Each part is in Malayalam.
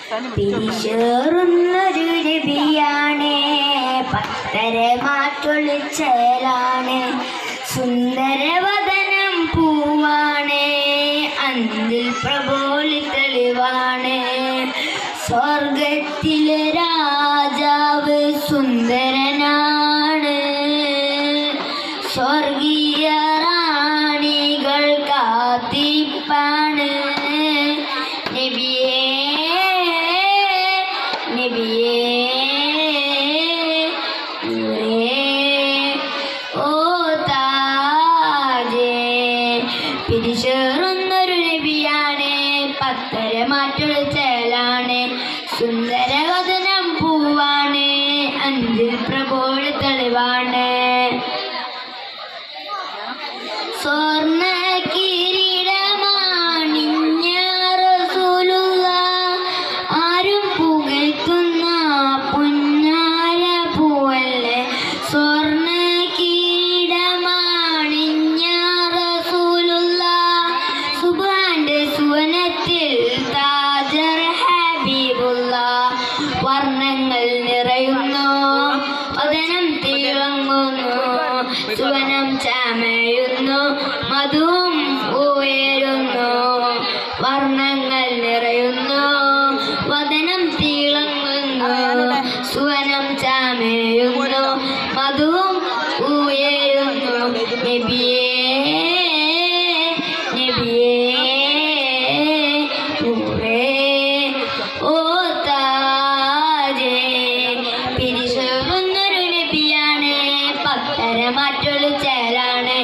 പിരിശേറുന്നൊരു നബിയാണേ, പത്തരമാറ്റൊളിച്ചേലാണ്, സുന്ദരവദനം പൂവാണേ, അന്തിൽ പ്രബോളി തെളിവാണ്, സ്വർഗത്തിലെ രാജാവ് സുന്ദരനാണ്, സ്വർഗീയ റാണികൾ കാത്തിരിപ്പാണ്. നബിയേ നബിയേ ഓ താജേ, പിരിശേറുന്നൊരു നബിയാണ്, പത്തരമാറ്റൊളിച്ചേലാണ്, സുന്ദരവദനം പൂവാണ്, അന്തിൽ പ്രബോളി തെളിവാണ്, സ്വർണ്ണ കിരീടമാണിഞ്ഞ റസൂലുള്ള, ആരും പുകഴ്ത്തുന്ന പുന്നാര പൂവല്ലേ, സ്വർണ്ണ കിരീടമാണിഞ്ഞ റസൂലുള്ള, സുബ്ഹാന്റെ സുവനത്തിൽ താജർ ഹബീബുള്ള, വർണ്ണങ്ങൾ നിറയുന്നു, വദനം തിളങ്ങുന്നു, സുവനം ചമയുന്നു, മധുവും ഉയരുന്നു, വർണ്ണങ്ങൾ നിറയുന്നു, വദനം തിളങ്ങുന്നു, സുവനം ചമയുന്നു, മധുവും ഉയരുന്നു. നബിയേ നബിയേ നൂറേ ഓ താജേ, പിരിശേറുന്നൊരു നബിയാണ്, പത്തരമാറ്റൊളിച്ചേലാണ്,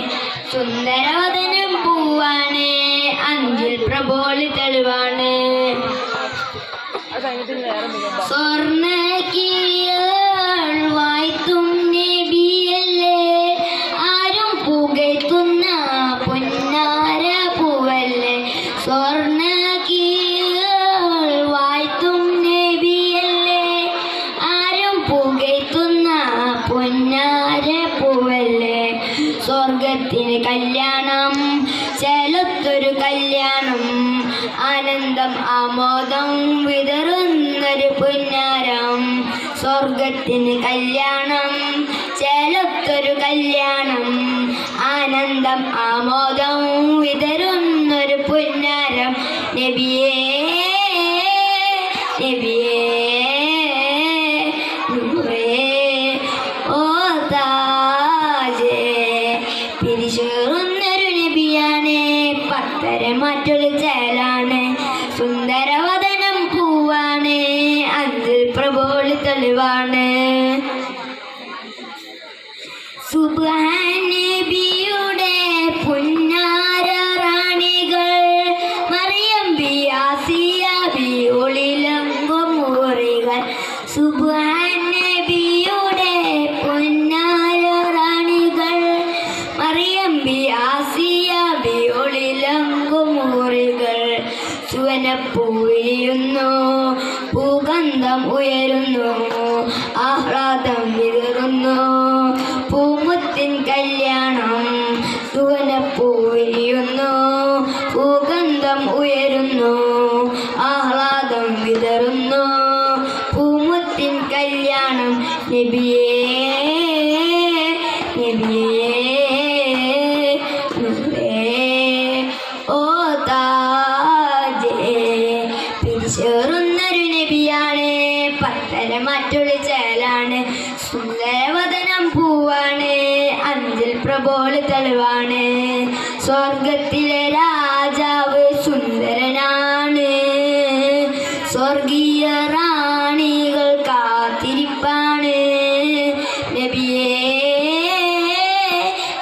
സുന്ദരവദനം പൂവാണ്, അഞ്ചിൽ പ്രബോളി തെളിവാണ്, സ്വർണ്ണ കിരീടം വാഴ്ത്തും നബിയല്ലേ, ആരും പുകഴ്ത്തുന്ന പൊന്നാര പൂവല്ലേ, സ്വർണ്ണ കിരീടം വാഴ്ത്തും നബിയല്ലേ, ആരും പുകഴ്ത്തുന്ന പൊന്നാര പൂവല്ലേ, സ്വർഗത്തിന് കല്യാണം ചെലുത്തൊരു കല്യാണം, ആനന്ദം ആമോദം വിതറുന്നൊരു പുന്നാരം, സ്വർഗത്തിന് കല്യാണം ചെലുത്തൊരു കല്യാണം, ആനന്ദം ആമോദം വിതറുന്നൊരു പുന്നാരം. നബിയേ നബിയേ നൂറേ ഓ താജേ, പിരിശേറുന്നൊരു നബിയാണ്, പത്തരമാറ്റൊളിച്ചേലാണ്, സുന്ദരവദനം പൂവാണ്, അഞ്ചിൽ പ്രബോളി തെളിവാണ്, സുബ്ഹാൻ നബിയുടെ പുന്നാര റാണികൾ, മറിയം ബി ആസിയ ബി ഒളിലങ്കും മുറികൾ, സുബ്ഹാൻ നബിയുടെ പുന്നാര റാണികൾ, മറിയം ബി ആസിയ ബി ഒളിലങ്കും മുറികൾ, ചുവനപ്പൂവിരിയുന്നു, പൂഗന്ധം ഉയരുന്നു, ആഹ്ലാദം വിതറുന്നു, പൂമുത്തിൻ കല്യാണം, ചുവനപ്പൂവിരിയുന്നു, പൂഗന്ധം ഉയരുന്നു, ആഹ്ലാദം വിതറുന്നു, പൂമുത്തിൻ കല്യാണം. നബിയേ നബിയേ നൂറേ ഓ താജേ, പിരിശേറുന്നൊരു നബിയാണ്, പത്തരമാറ്റൊളിച്ചേലാണ്, സുന്ദരവദനം പൂവാണ്, അഞ്ചിൽ പ്രബോളി തെളിവാണ്, സ്വർഗത്തിലെ രാജാവ് സുന്ദരനാണ്, സ്വർഗീയ റാണികൾ കാത്തിരിപ്പാണ്. നബിയേ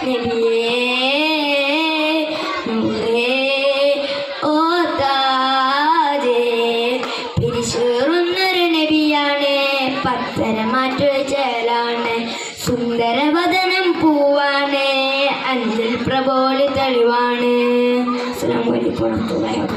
നബിയേ നൂറേ ഓ താജേ, പിരിശേറുന്നൊരു നബിയാണ്, പത്തരമാറ്റൊളിച്ചേലാണ്, സുന്ദരവദനം പൂവാണ്, അഞ്ചിൽ പ്രബോളി തെളിവാണ്. അസ്സലാമു അലൈക്കും വറഹ്മത്തുള്ളാഹി വബറകാതുഹു.